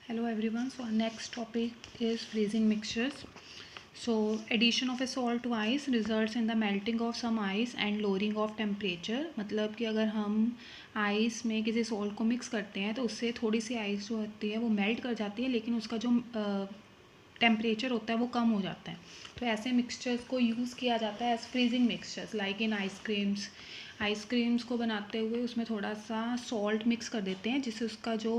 Hello everyone. So our next topic is freezing mixtures. So addition of a salt to ice results in the melting of some ice and lowering of temperature. मतलब कि अगर हम ice में किसी salt को mix करते हैं तो उससे थोड़ी सी आइस जो होती है वो मेल्ट कर जाती है, लेकिन उसका जो टेम्परेचर होता है वो कम हो जाता है. तो ऐसे मिक्सचर्स को यूज़ किया जाता है as freezing mixtures like in ice creams को बनाते हुए उसमें थोड़ा सा सॉल्ट मिक्स कर देते हैं जिससे उसका जो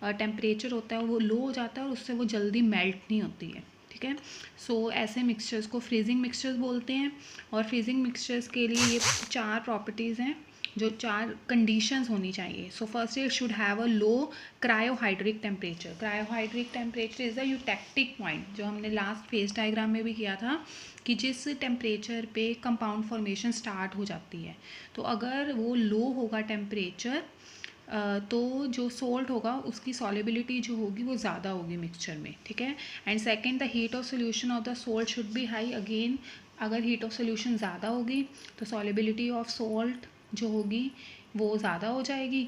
टेम्परेचर होता है वो लो हो जाता है और उससे वो जल्दी मेल्ट नहीं होती है. ठीक है. सो ऐसे मिक्सचर्स को फ्रीजिंग मिक्सचर्स बोलते हैं. और फ्रीजिंग मिक्सचर्स के लिए ये 4 प्रॉपर्टीज़ हैं, जो 4 कंडीशंस होनी चाहिए. So first it should have a low cryohydric temperature. Cryohydric temperature is the eutectic point, जो हमने लास्ट फेज डायग्राम में भी किया था कि जिस टेम्परेचर पे कंपाउंड फॉर्मेशन स्टार्ट हो जाती है. तो अगर वो लो होगा टेम्परेचर तो जो सोल्ट होगा उसकी सॉलिबिलिटी जो होगी वो ज़्यादा होगी मिक्सचर में. ठीक है. And second, the heat of solution of the salt should be high. Again अगर हीट ऑफ सोल्यूशन ज़्यादा होगी तो सॉलिबिलिटी ऑफ सोल्ट जो होगी वो ज़्यादा हो जाएगी,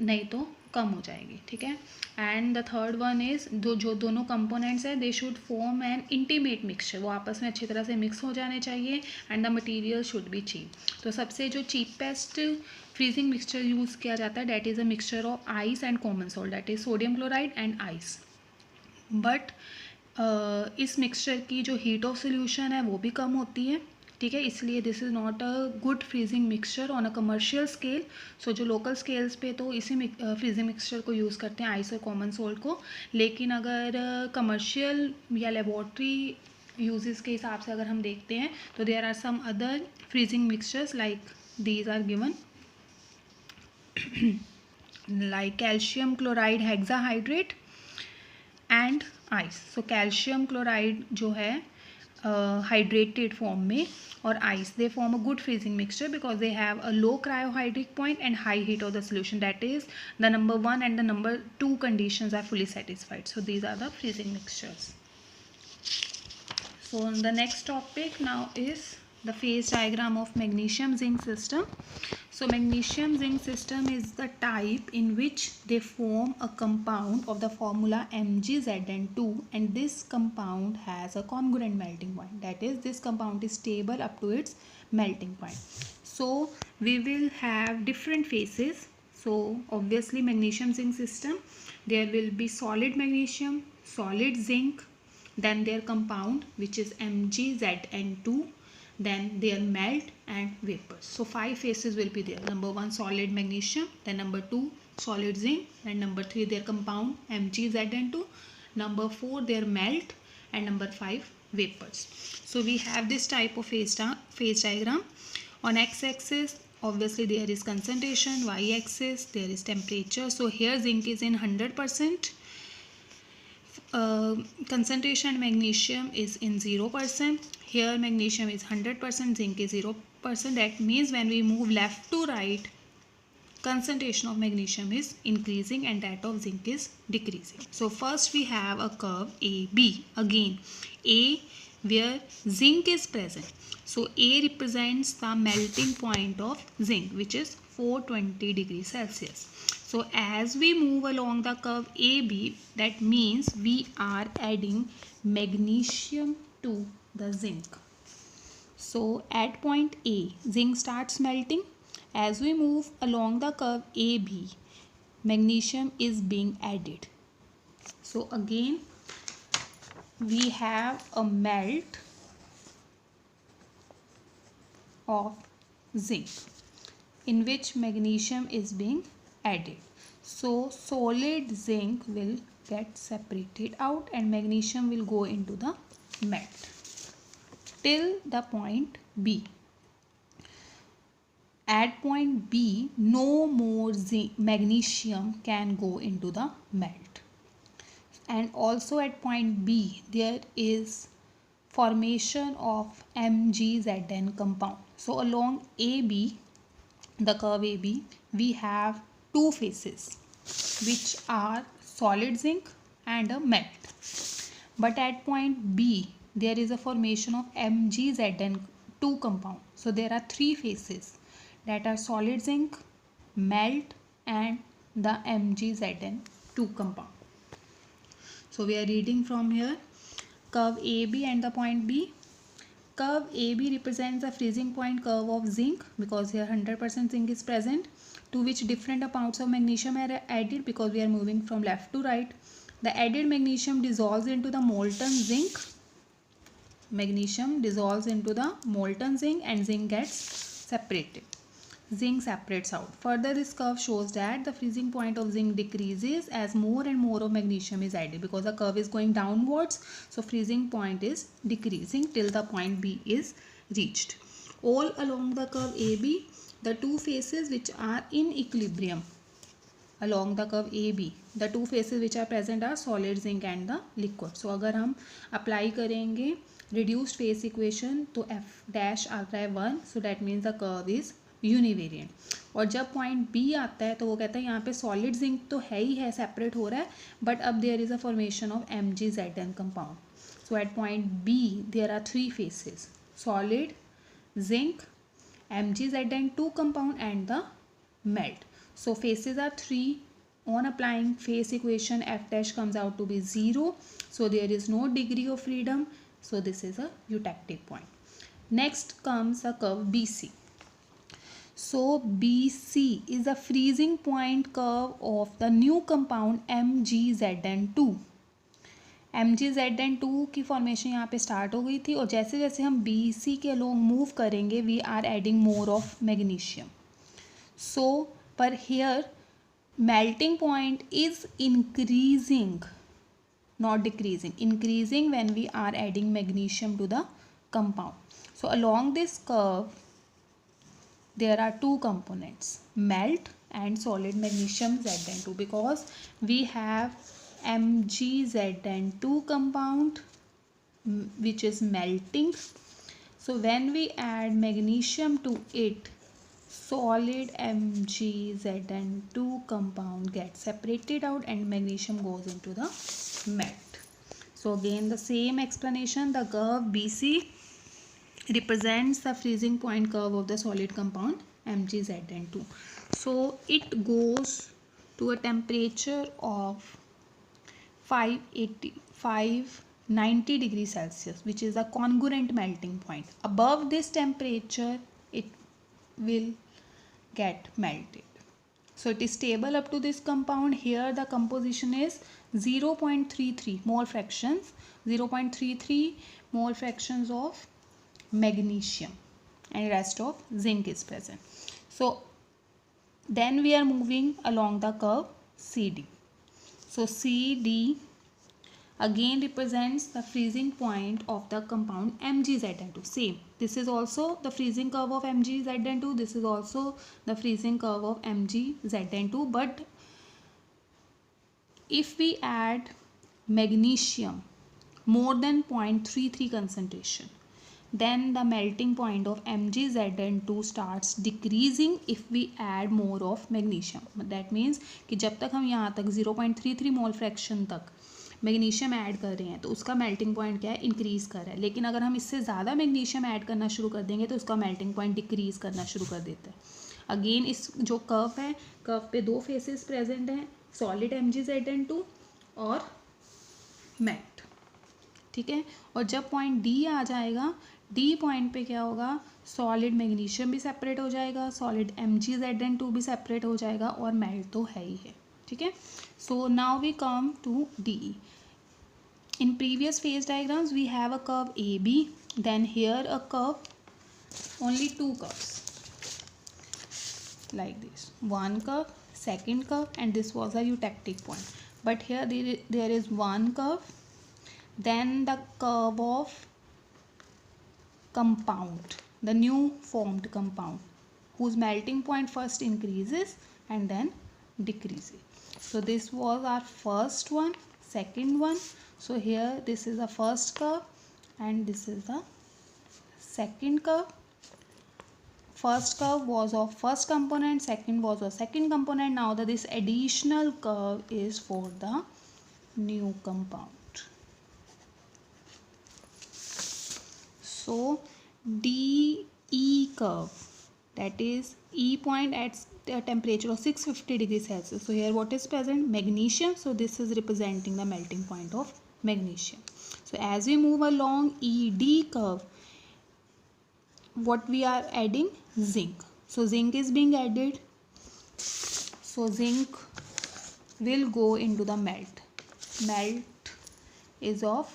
नहीं तो कम हो जाएगी. ठीक है. And the third one is जो दोनों कंपोनेंट्स हैं they should form an intimate mixture. वो आपस में अच्छी तरह से मिक्स हो जाने चाहिए. And the material should be cheap. तो सबसे जो चीपेस्ट फ्रीजिंग मिक्सचर यूज़ किया जाता है that is a mixture of ice and common salt, that is sodium chloride and ice. But इस मिक्सचर की जो हीट ऑफ सोल्यूशन है वो भी कम होती है. ठीक है. इसलिए this is not a good freezing mixture on a commercial scale. So जो लोकल स्केल्स पे तो इसी फ्रीजिंग मिक्सचर को यूज़ करते हैं, आइस और कॉमन सोल्ट को. लेकिन अगर कमर्शियल या लेबॉर्ट्री यूजेस के हिसाब से अगर हम देखते हैं तो there are some other freezing mixtures like these are given like calcium chloride hexahydrate and ice. So calcium chloride जो है हाइड्रेटेड फॉर्म में और ice they form a good freezing mixture because they have a low cryohydric point and high heat of the solution. That is the number 1 and the number 2 conditions are fully satisfied. So these are the freezing mixtures. So the next topic now is the phase diagram of magnesium zinc system. So magnesium zinc system is the type in which they form a compound of the formula MgZn2, and this compound has a congruent melting point. That is, this compound is stable up to its melting point. So we will have different phases. So obviously magnesium zinc system, there will be solid magnesium, solid zinc, then their compound which is MgZn2, then their melt and vapors. So 5 phases will be there. Number 1 solid magnesium, then number 2 solid zinc, and number 3 their compound MgZn2, number 4 their melt, and number 5 vapors. So we have this type of phase diagram. On x-axis obviously there is concentration, y-axis there is temperature. So here zinc is in 100%, concentration magnesium is in 0%. Here magnesium is 100%, zinc is 0%. That means when we move left to right, concentration of magnesium is increasing and that of zinc is decreasing. So first we have a curve AB. Again A where zinc is present. So A represents the melting point of zinc, which is 420 degrees Celsius. So as we move along the curve AB, that means we are adding magnesium to the zinc. So at point A, zinc starts melting. As we move along the curve AB, magnesium is being added. So again we have a melt of zinc in which magnesium is being added. So solid zinc will get separated out and magnesium will go into the melt till the point B. At point B, no more magnesium can go into the melt. And also at point B, there is formation of MgZn compound. So along AB, the curve AB, we have 2 phases which are solid zinc and a melt. But at point B, there is a formation of MgZn2 compound. So there are 3 phases that are solid zinc, melt and the MgZn2 compound. So we are reading from here. Curve AB and the point B. Curve AB represents the freezing point curve of zinc, because here 100% zinc is present, to which different amounts of magnesium are added, because we are moving from left to right. The added magnesium dissolves into the molten zinc. Magnesium dissolves into the molten zinc and zinc gets separated. Zinc separates out. Further, this curve shows that the freezing point of zinc decreases as more and more of magnesium is added, because the curve is going downwards. So freezing point is decreasing till the point B is reached. All along the curve AB, the two faces which are in equilibrium along the curve AB, the two faces which are present are solid zinc and the liquid. So अगर हम apply करेंगे reduced phase equation तो F dash आता है 1, so that means the curve is यूनिवेरिएंट. और जब point B आता है तो वो कहता है यहाँ पे सॉलिड जिंक तो है ही है, सेपरेट हो रहा है, बट अब there is a formation of MgZn compound. So at point B there are three phases, solid, zinc, MgZn2 compound and the melt. So faces are 3. On applying phase equation, F dash comes out to be 0. So there is no degree of freedom. So this is a eutectic point. Next comes the curve BC. So BC is the freezing point curve of the new compound MgZn2. MgZn2 की formation यहाँ पे start हो गई थी, और जैसे जैसे हम BC के अलोंग मूव करेंगे we are adding more of magnesium. So पर here melting point is increasing, not decreasing, increasing when we are adding magnesium to the compound. So along this curve there are two components, melt and solid magnesium Zn2, because we have MgZn2 compound which is melting. So when we add magnesium to it, solid MgZn2 compound gets separated out and magnesium goes into the melt. So again the same explanation, the curve BC represents the freezing point curve of the solid compound MgZn2. So it goes to a temperature of 590 degrees Celsius, which is a congruent melting point. Above this temperature it will get melted. So it is stable up to this compound. Here the composition is 0.33 mole fractions, 0.33 mole fractions of magnesium, and rest of zinc is present. So then we are moving along the curve CD. So CD again represents the freezing point of the compound MgZn2. Same, this is also the freezing curve of MgZn2, this is also the freezing curve of MgZn2, but if we add magnesium more than 0.33 concentration, then the melting point of MgZn2 starts decreasing if we add more of magnesium. That means कि जब तक हम यहाँ तक 0.33 mole fraction तक magnesium add कर रहे हैं तो उसका मेल्टिंग पॉइंट क्या है, इंक्रीज कर रहा है. लेकिन अगर हम इससे ज़्यादा मैग्नीशियम ऐड करना शुरू कर देंगे तो उसका मेल्टिंग पॉइंट डिक्रीज करना शुरू कर देता है. अगेन इस जो कर्व है, कर्व पे दो फेसेस प्रेजेंट हैं, सॉलिड MgZn2 और मेल्ट. ठीक है, और जब पॉइंट डी आ जाएगा, डी पॉइंट पे क्या होगा, सॉलिड मैग्नीशियम भी सेपरेट हो जाएगा, सॉलिड MgZn2 भी सेपरेट हो जाएगा, और मेल्ट तो है ही है. ठीक है. So now we come to DE. In previous phase diagrams we have a curve AB, then here a curve, only two curves like this, one curve, second curve, and this was a eutectic point. But here there is one curve, then the curve of compound, the new formed compound, whose melting point first increases and then decreases. So this was our first one, second one. So here this is the first curve and this is the second curve. First curve was of first component, second was of second component. Now this additional curve is for the new compound. So DE curve, that is E point at temperature of 650 degrees Celsius. So here what is present? Magnesium. So this is representing the melting point of magnesium. So as we move along ED curve, what we are adding? Zinc. So zinc is being added. So zinc will go into the melt. Melt is of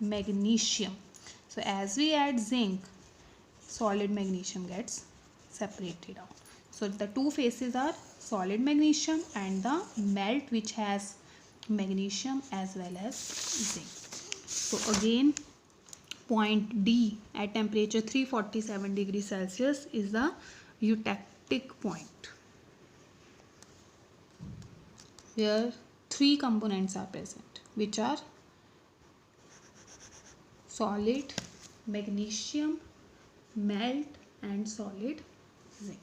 magnesium. So as we add zinc, solid magnesium gets separated out. So the two phases are solid magnesium and the melt which has magnesium as well as zinc. So again, point D at temperature 347 degrees Celsius is the eutectic point, where three components are present, which are solid magnesium, melt and solid zinc.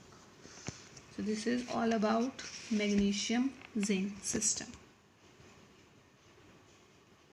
So this is all about magnesium zinc system.